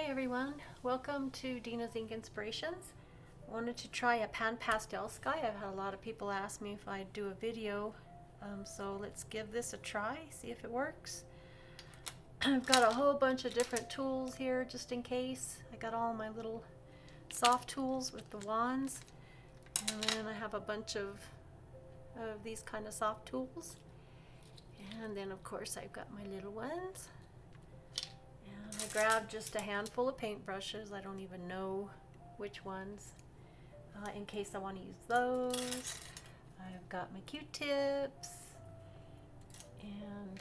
Hey everyone, welcome to Dina's Ink Inspirations. I wanted to try a PanPastel Sky. I've had a lot of people ask me if I'd do a video, so let's give this a try, see if it works. I've got a whole bunch of different tools here just in case. I got all my little soft tools with the wands, and then I have a bunch of these kind of soft tools, and then of course I've got my little ones. I grabbed just a handful of paintbrushes. I don't even know which ones in case I want to use those. I've got my Q-tips, and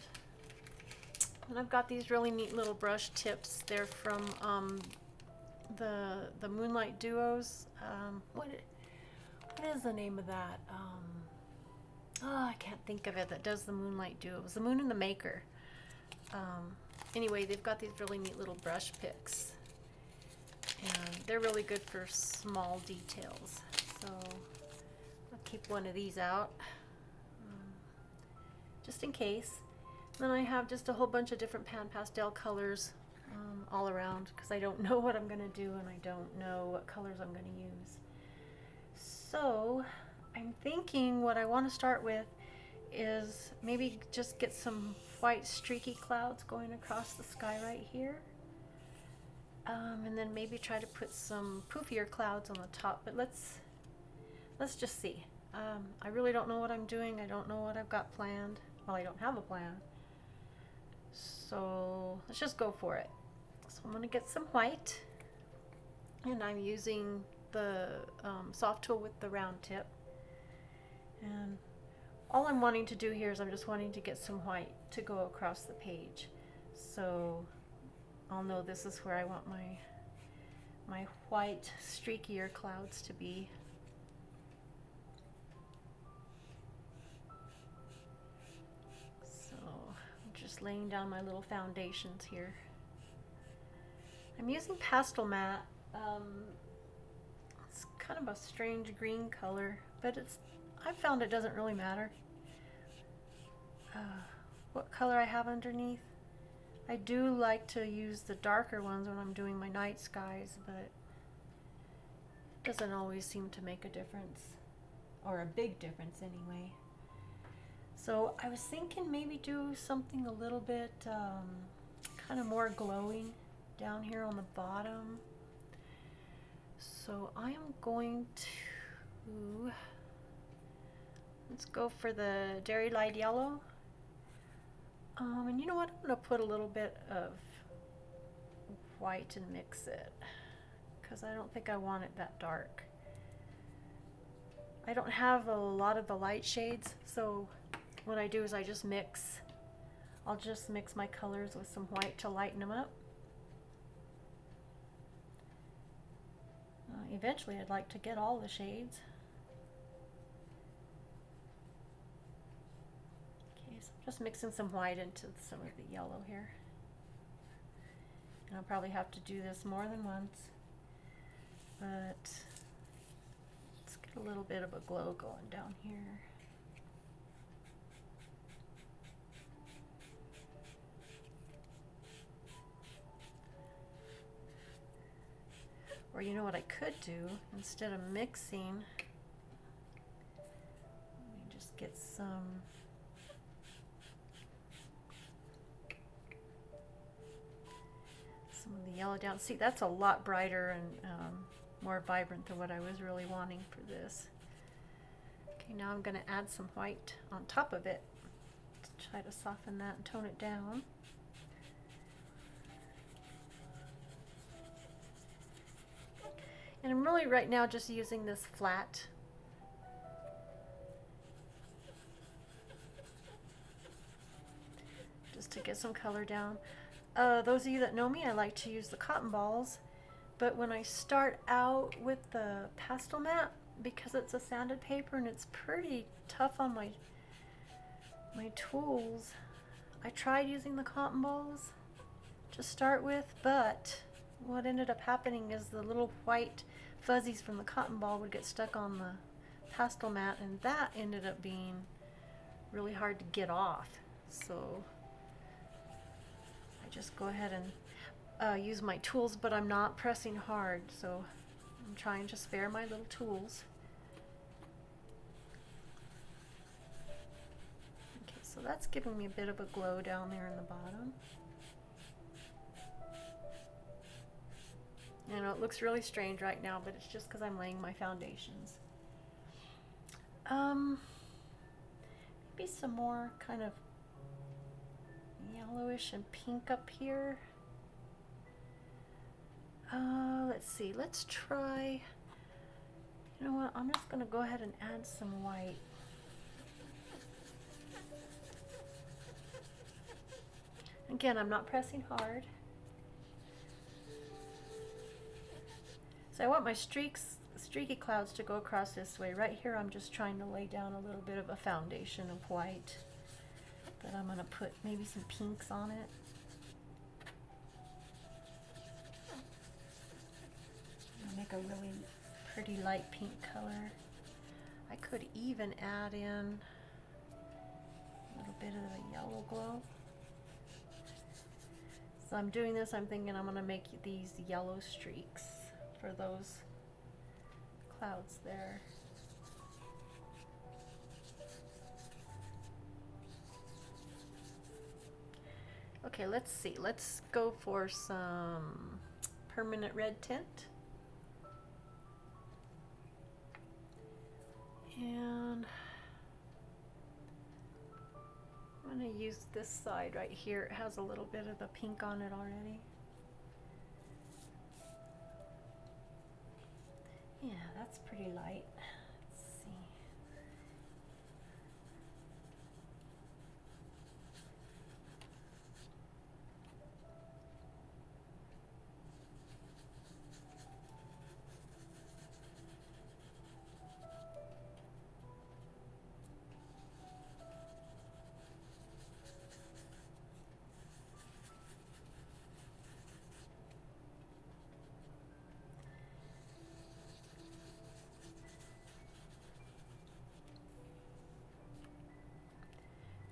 I've got these really neat little brush tips. They're from the Moonlight Duos. What is the name of that? Oh, I can't think of it. That does the Moonlight Duos. The Moon and the Maker. Anyway, they've got these really neat little brush picks, and they're really good for small details. So I'll keep one of these out just in case. Then I have just a whole bunch of different PanPastel colors all around because I don't know what I'm going to do and I don't know what colors I'm going to use. So I'm thinking what I want to start with is maybe just get some white streaky clouds going across the sky right here, and then maybe try to put some poofier clouds on the top, but let's just see. I really don't know what I'm doing. I don't know what I've got planned. Well, I don't have a plan, so let's just go for it. So I'm going to get some white, and I'm using the soft tool with the round tip, and all I'm wanting to do here is I'm just wanting to get some white to go across the page. So I'll know this is where I want my white streakier clouds to be. So I'm just laying down my little foundations here. I'm using Pastelmat. It's kind of a strange green color, but I found it doesn't really matter what color I have underneath. I do like to use the darker ones when I'm doing my night skies, but it doesn't always seem to make a difference, or a big difference anyway. So I was thinking maybe do something a little bit kind of more glowing down here on the bottom. So I am going to let's go for the Diarylide Yellow. And you know what? I'm going to put a little bit of white and mix it because I don't think I want it that dark. I don't have a lot of the light shades, so what I do is I just mix. I'll just mix my colors with some white to lighten them up. Eventually I'd like to get all the shades. Just mixing some white into some of the yellow here. And I'll probably have to do this more than once, but let's get a little bit of a glow going down here. Or you know what I could do, instead of mixing, let me just get some of the yellow down. See, that's a lot brighter and more vibrant than what I was really wanting for this. Okay, now I'm going to add some white on top of it to try to soften that and tone it down. And I'm really right now just using this flat. Just to get some color down. Those of you that know me, I like to use the cotton balls, but when I start out with the Pastelmat, because it's a sanded paper and it's pretty tough on my tools, I tried using the cotton balls to start with, but what ended up happening is the little white fuzzies from the cotton ball would get stuck on the Pastelmat, and that ended up being really hard to get off. So just go ahead and use my tools, but I'm not pressing hard, so I'm trying to spare my little tools. Okay, so that's giving me a bit of a glow down there in the bottom. I know it looks really strange right now, but it's just because I'm laying my foundations. Maybe some more kind of yellowish and pink up here. Let's see, let's try, you know what, I'm just going to go ahead and add some white. Again, I'm not pressing hard. So I want my streaky clouds to go across this way. Right here I'm just trying to lay down a little bit of a foundation of white. But I'm going to put maybe some pinks on it. I'll make a really pretty light pink color. I could even add in a little bit of the yellow glow. So I'm doing this, I'm thinking I'm going to make these yellow streaks for those clouds there. Okay, let's see. Let's go for some permanent red tint. And I'm going to use this side right here. It has a little bit of the pink on it already. Yeah, that's pretty light. Let's see.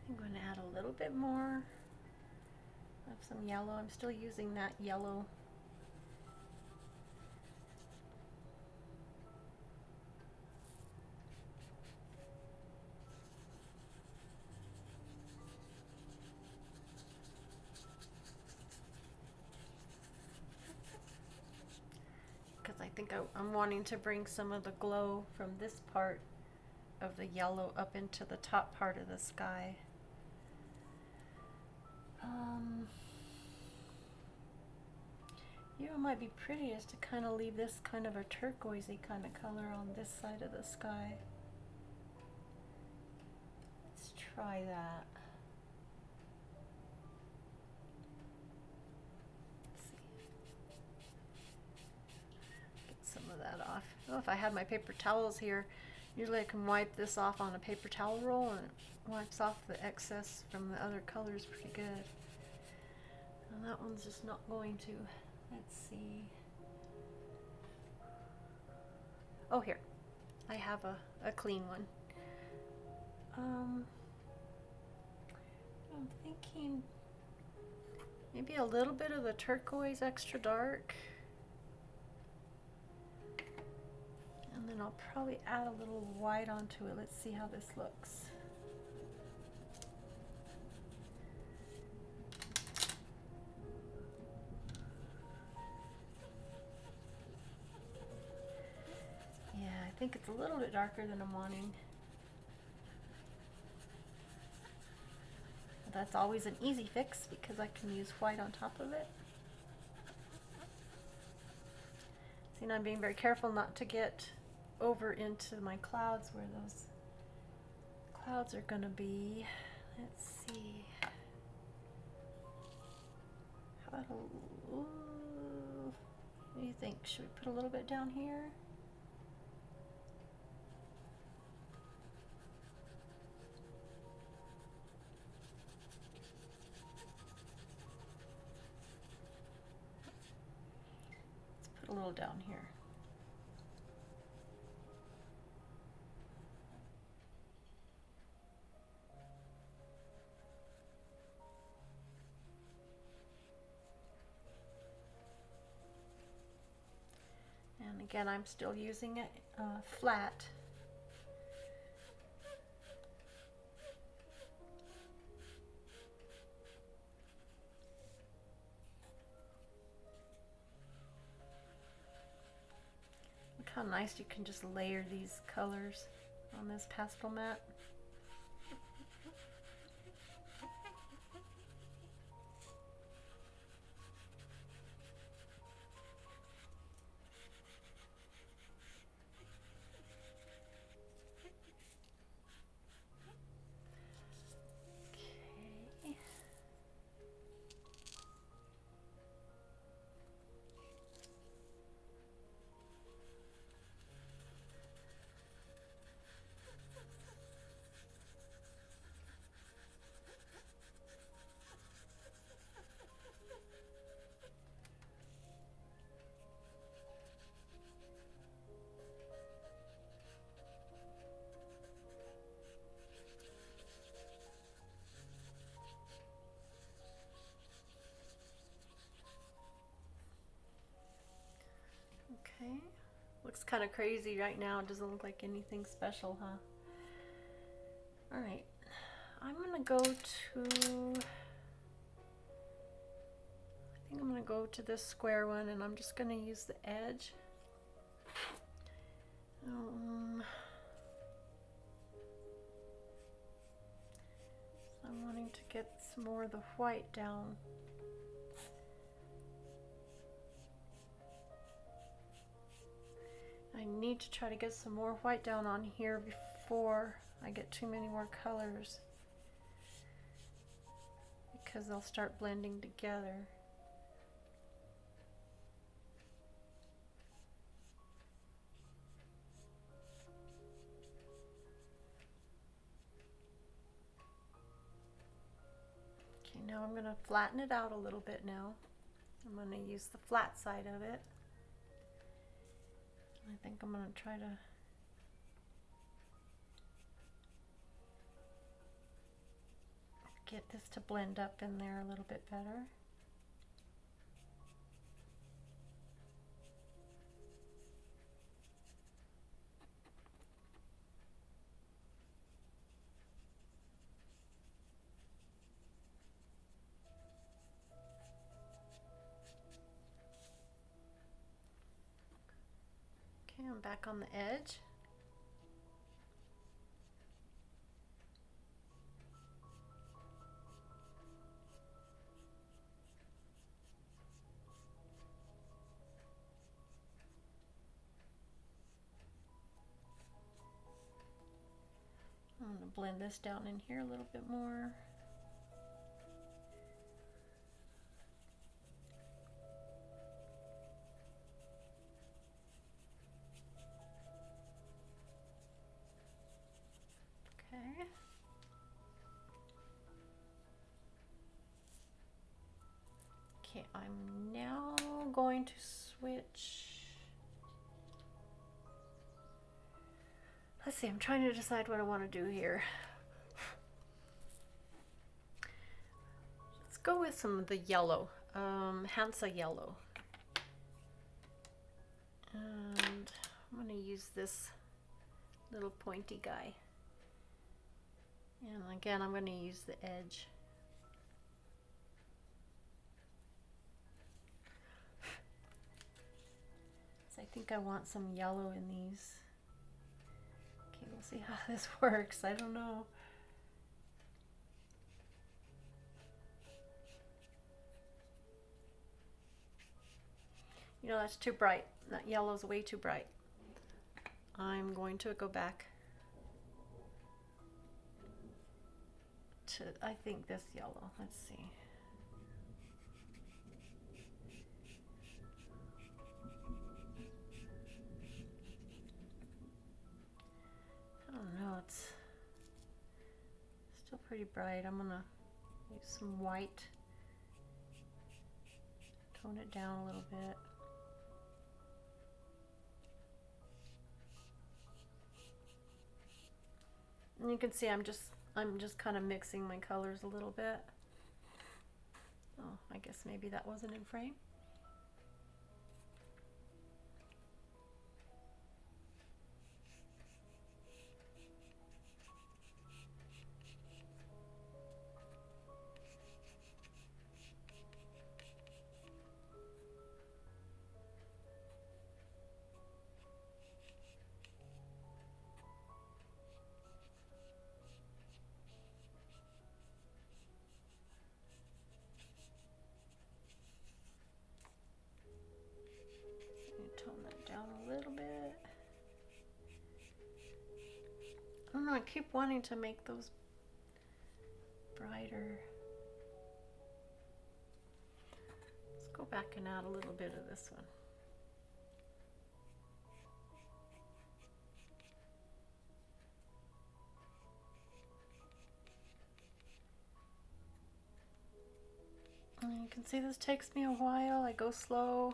I'm going to add a little bit more of some yellow. I'm still using that yellow. Because I think I'm wanting to bring some of the glow from this part of the yellow up into the top part of the sky. You know, it might be prettiest to kind of leave this kind of a turquoisey kind of color on this side of the sky. Let's try that. Let's see. Get some of that off. Oh, if I had my paper towels here, usually I can wipe this off on a paper towel roll and it wipes off the excess from the other colors pretty good. And that one's just not going to. Let's see. Oh, here. I have a clean one. I'm thinking maybe a little bit of the turquoise extra dark. And then I'll probably add a little white onto it. Let's see how this looks. I think it's a little bit darker than I'm wanting. That's always an easy fix because I can use white on top of it. See, now I'm being very careful not to get over into my clouds where those clouds are going to be. Let's see. How about what do you think? Should we put a little bit down here? A little down here. Again, I'm still using it flat. Look how nice you can just layer these colors on this Pastelmat. Okay, looks kind of crazy right now. It doesn't look like anything special, huh? All right, I'm gonna go to, I think I'm gonna go to this square one, and I'm just gonna use the edge. I'm wanting to get some more of the white down. I need to try to get some more white down on here before I get too many more colors, because they'll start blending together. Okay, now I'm going to flatten it out a little bit now. I'm going to use the flat side of it. I think I'm going to try to get this to blend up in there a little bit better. Okay, I'm back on the edge. I'm going to blend this down in here a little bit more. Okay. Okay, I'm now going to switch. Let's see, I'm trying to decide what I want to do here. Let's go with some of the yellow, Hansa Yellow. And I'm going to use this little pointy guy. And again, I'm going to use the edge. So I think I want some yellow in these. Okay, we'll see how this works. I don't know. You know, that's too bright. That yellow's way too bright. I'm going to go back to, I think, this yellow. Let's see. I don't know, it's still pretty bright. I'm gonna use some white, tone it down a little bit. And you can see I'm just kind of mixing my colors a little bit. Oh, I guess maybe that wasn't in frame. I keep wanting to make those brighter. Let's go back and add a little bit of this one. And you can see this takes me a while. I go slow.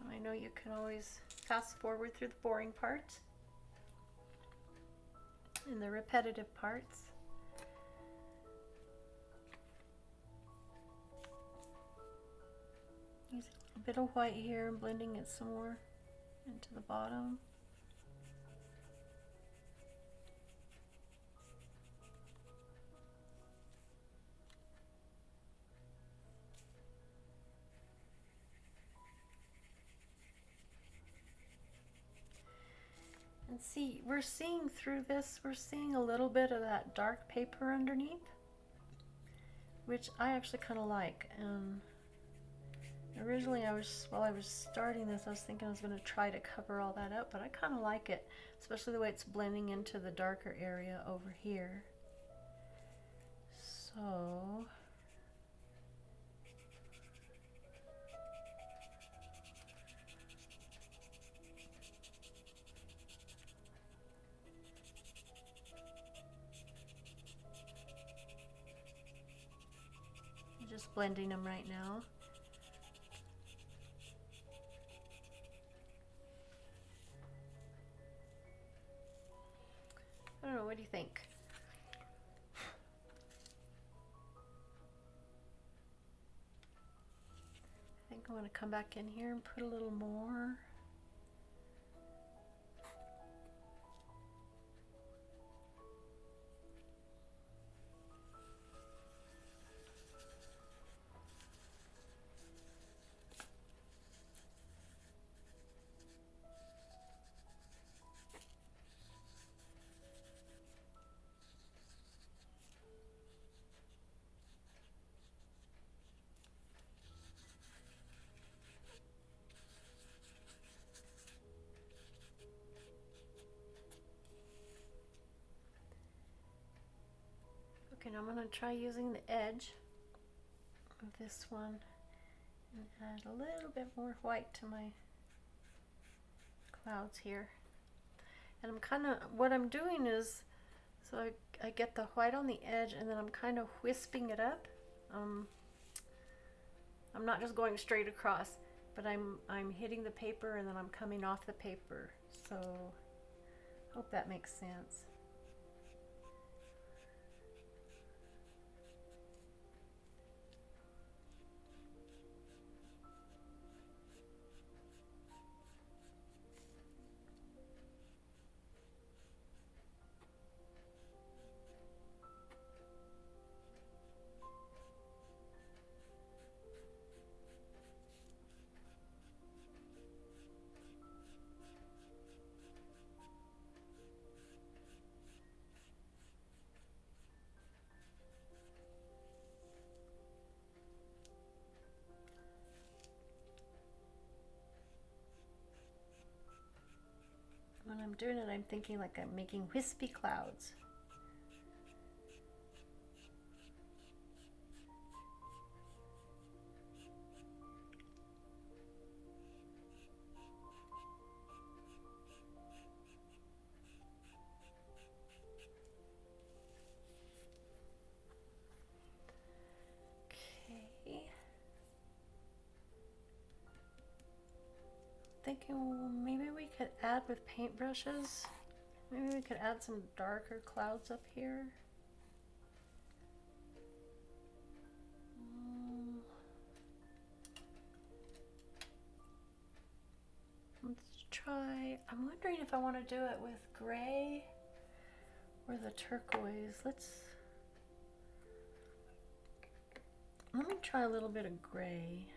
I know you can always fast forward through the boring parts and the repetitive parts. Using a bit of white here and blending it some more into the bottom. And see, we're seeing through this, we're seeing a little bit of that dark paper underneath, which I actually kind of like. Originally, while I was starting this, I was thinking I was going to try to cover all that up, but I kind of like it, especially the way it's blending into the darker area over here. So I'm just blending them right now. I don't know, what do you think? I think I want to come back in here and put a little more. Okay, now I'm going to try using the edge of this one and add a little bit more white to my clouds here. And I'm kind of, what I'm doing is, so I get the white on the edge and then I'm kind of wisping it up. I'm not just going straight across, but I'm hitting the paper and then I'm coming off the paper. So I hope that makes sense. When I'm doing it, I'm thinking like I'm making wispy clouds. Okay. Thinking, well, maybe we could add with paintbrushes. Maybe we could add some darker clouds up here. Let's try, I'm wondering if I want to do it with gray or the turquoise. Let me try a little bit of gray.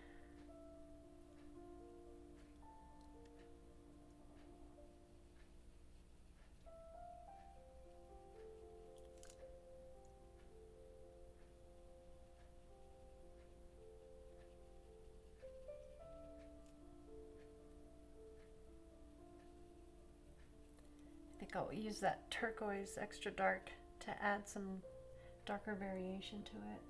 think I'll use that turquoise extra dark to add some darker variation to it.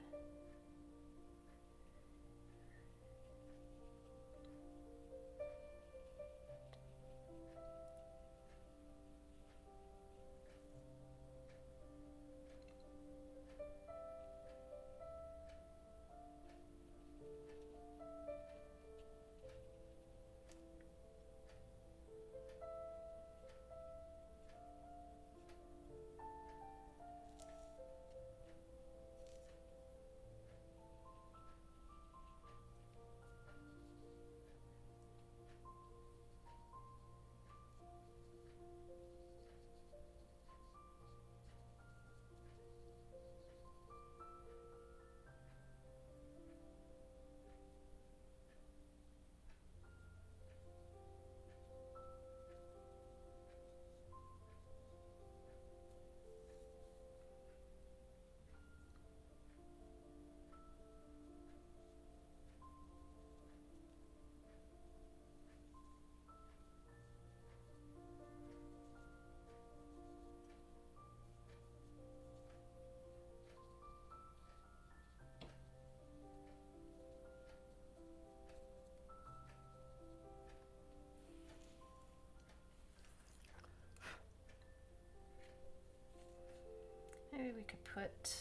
Maybe we could put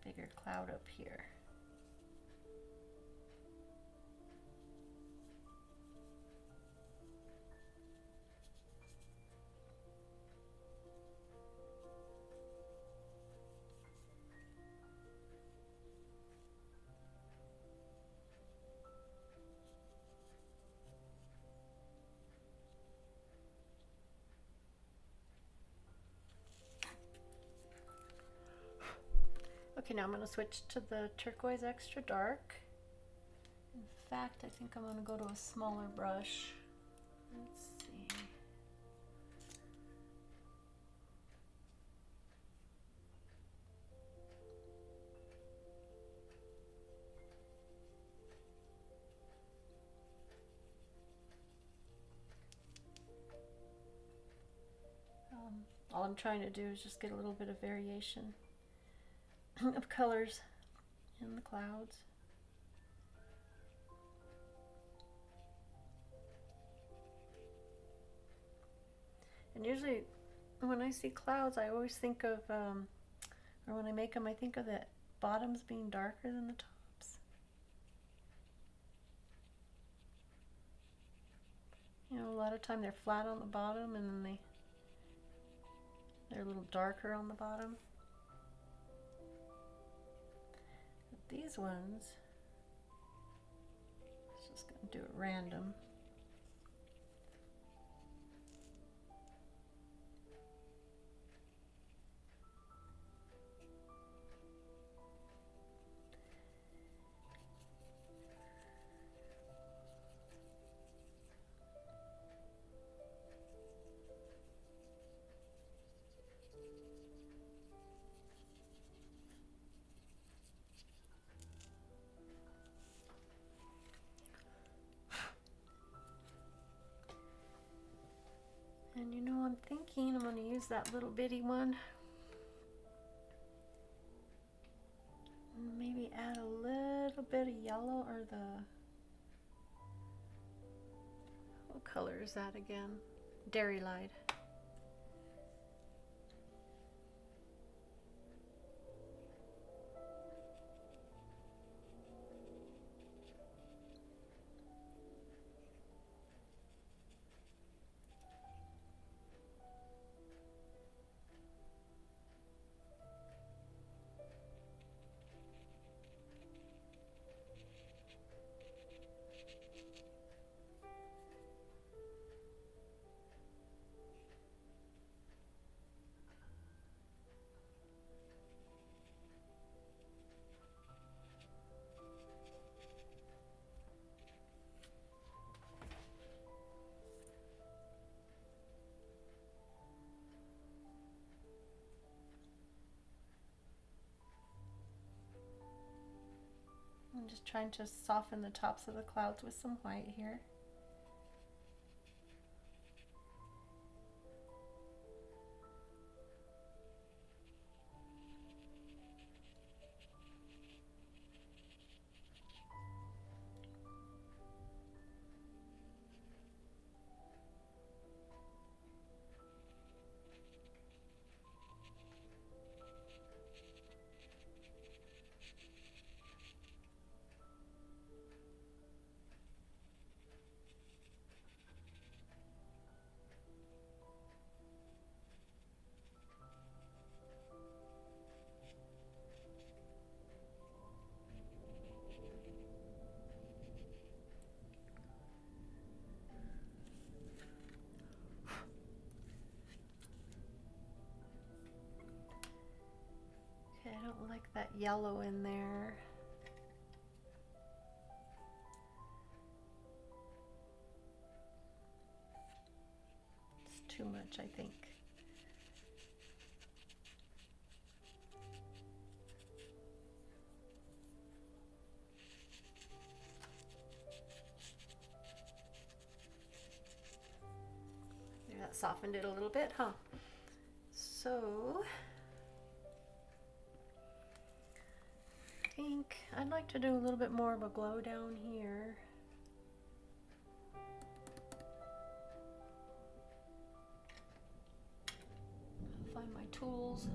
a bigger cloud up here. Okay, now I'm going to switch to the turquoise extra dark. In fact, I think I'm going to go to a smaller brush. Let's see. All I'm trying to do is just get a little bit of variation of colors in the clouds. And usually when I see clouds, I always think of, or when I make them, I think of the bottoms being darker than the tops. You know, a lot of time they're flat on the bottom and then they're a little darker on the bottom. These ones, I'm just going to do it random. And you know, I'm thinking I'm going to use that little bitty one. Maybe add a little bit of yellow, or what color is that again? Diarylide. I'm just trying to soften the tops of the clouds with some white here. that yellow in there. It's too much, I think. There, that softened it a little bit, huh? So I think I'd like to do a little bit more of a glow down here. Find my tools.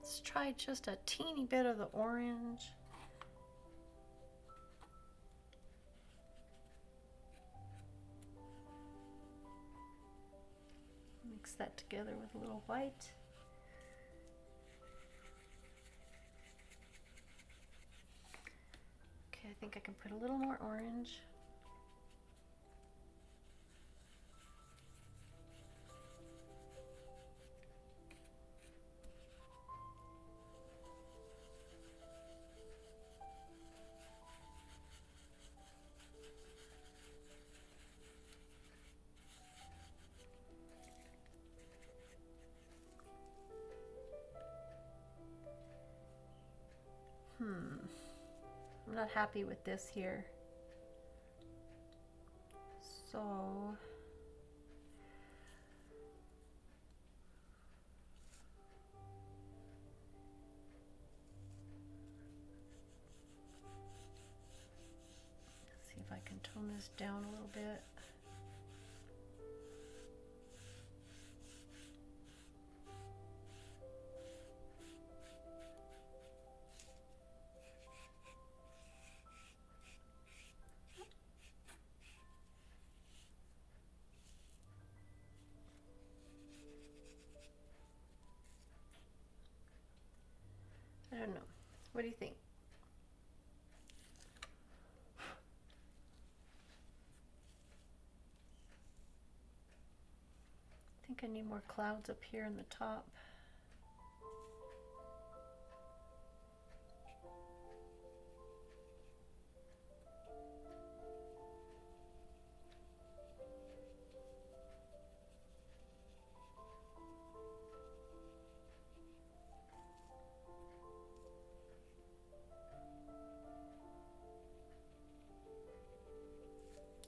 Let's try just a teeny bit of the orange. Mix that together with a little white. Okay, I think I can put a little more orange. I'm not happy with this here. So let's see if I can tone this down a little bit. I don't know. What do you think? I think I need more clouds up here in the top.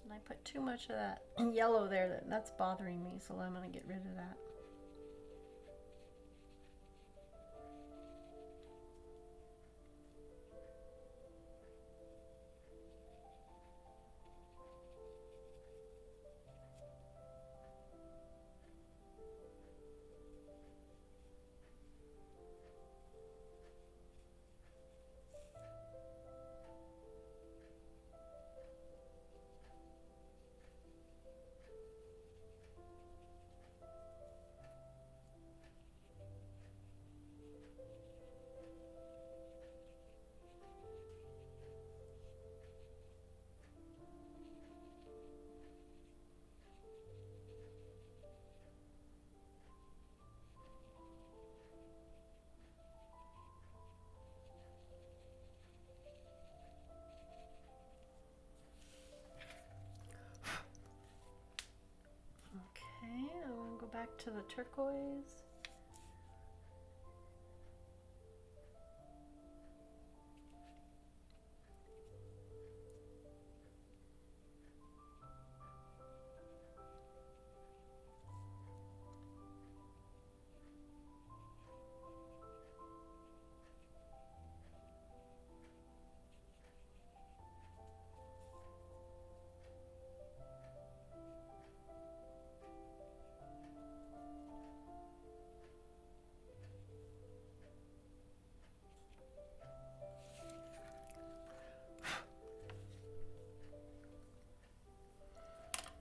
And I put too much of that yellow there, that's bothering me, so I'm going to get rid of that. Back to the turquoise.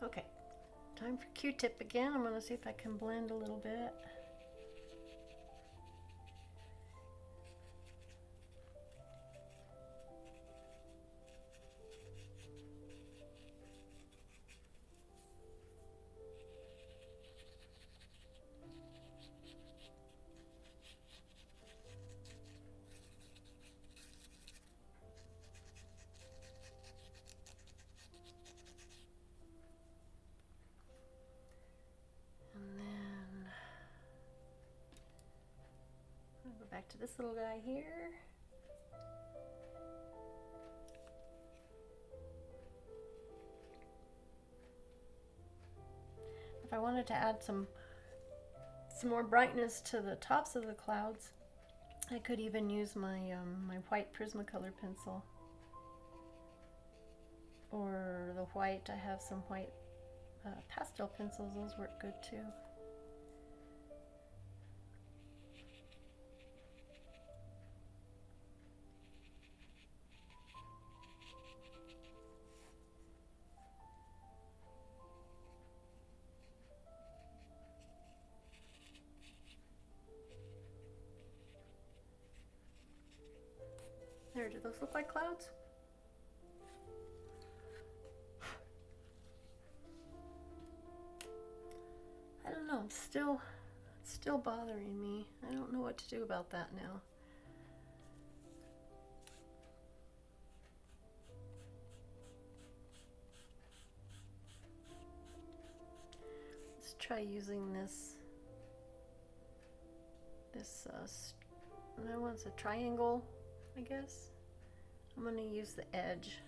Okay, time for Q-tip again. I'm going to see if I can blend a little bit. to this little guy here. If I wanted to add some more brightness to the tops of the clouds, I could even use my my white Prismacolor pencil, or the white. I have some white pastel pencils. Those work good too. There, do those look like clouds? I don't know, it's still bothering me. I don't know what to do about that now. Let's try using this that one's a triangle, I guess. I'm going to use the edge.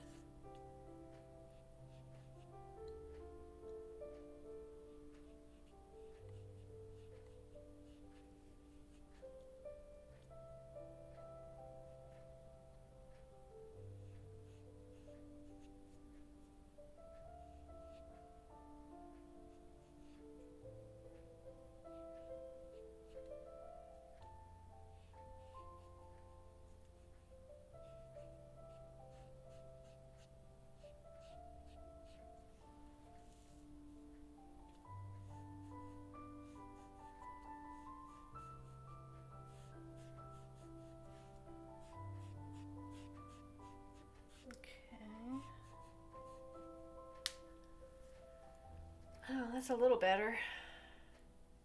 Oh, that's a little better.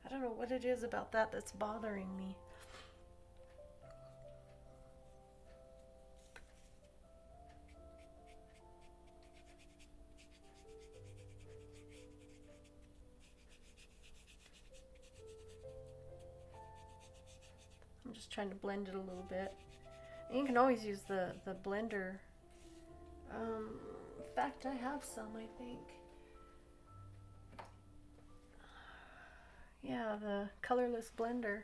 I don't know what it is about that that's bothering me. I'm just trying to blend it a little bit. And you can always use the blender. In fact, I have some, I think. Yeah, the colorless blender.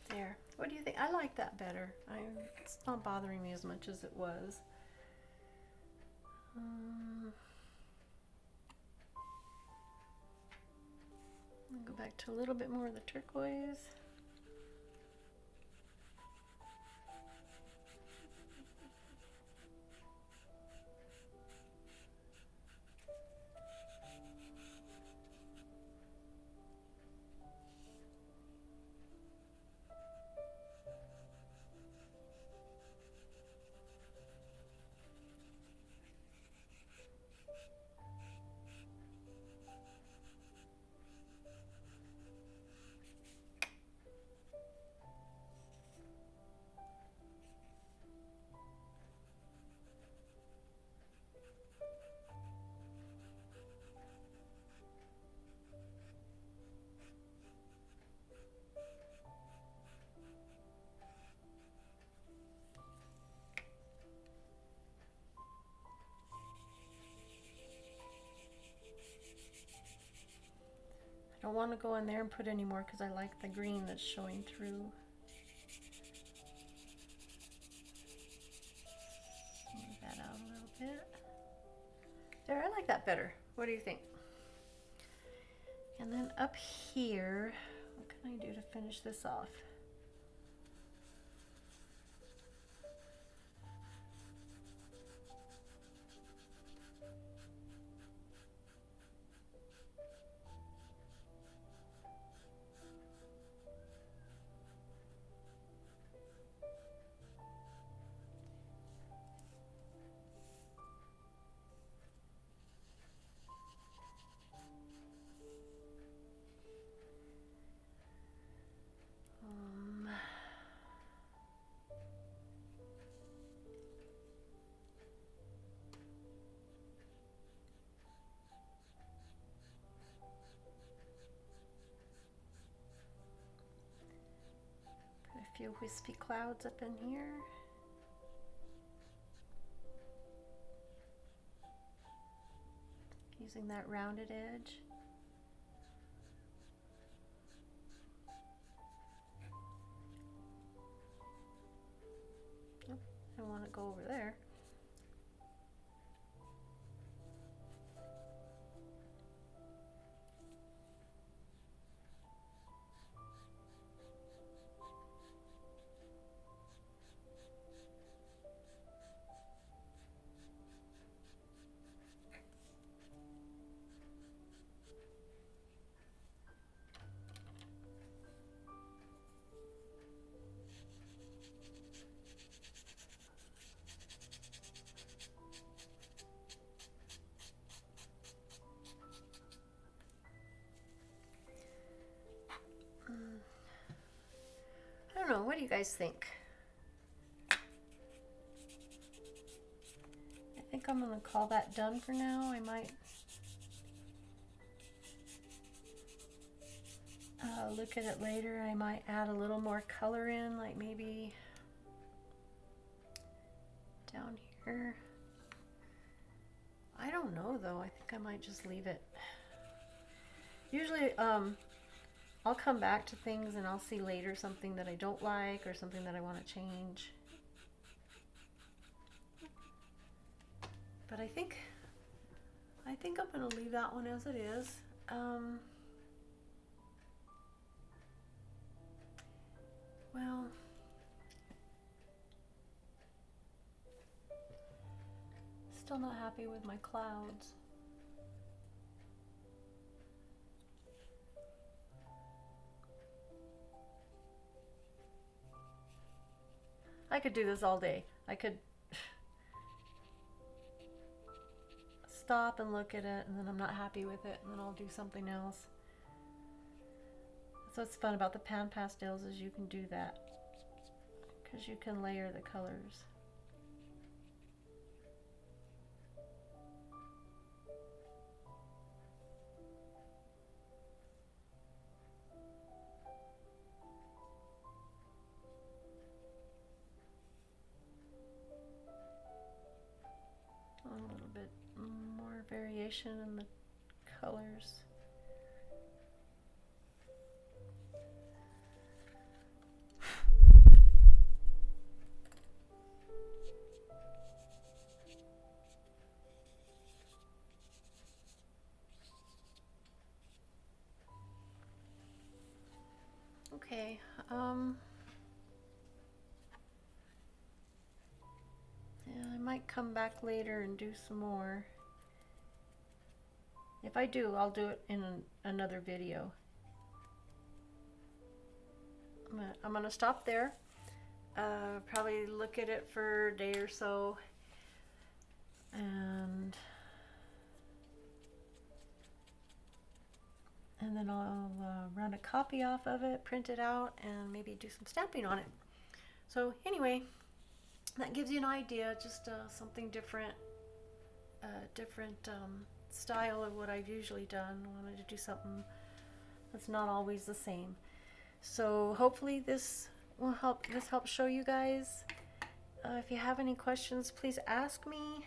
There. What do you think? I like that better. It's not bothering me as much as it was. I'll go back to a little bit more of the turquoise. I don't want to go in there and put any more because I like the green that's showing through. Move that out a little bit. There, I like that better. What do you think? And then up here, what can I do to finish this off? A few wispy clouds up in here. Using that rounded edge. Oh, I don't want to go over there. I don't know, what do you guys think? I think I'm gonna call that done for now. I might look at it later. I might add a little more color in, like maybe down here. I don't know though, I think I might just leave it. Usually I'll come back to things and I'll see later something that I don't like or something that I want to change. But I think I'm going to leave that one as it is. Well, still not happy with my clouds. I could do this all day. I could stop and look at it, and then I'm not happy with it, and then I'll do something else. That's what's fun about the Panpastels, is you can do that, because you can layer the colors. A little bit more variation in the colors. Okay, yeah, I might come back later and do some more. If I do, I'll do it in another video. I'm gonna stop there. Probably look at it for a day or so, and then I'll run a copy off of it, print it out, and maybe do some stamping on it. So anyway, that gives you an idea, just something different, different style of what I've usually done. I wanted to do something that's not always the same. So hopefully this will help. This helps show you guys. If you have any questions, please ask me.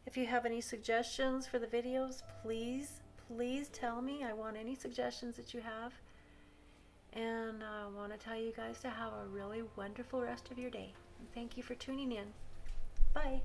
If you have any suggestions for the videos, please tell me. I want any suggestions that you have. And I want to tell you guys to have a really wonderful rest of your day. And thank you for tuning in. Bye.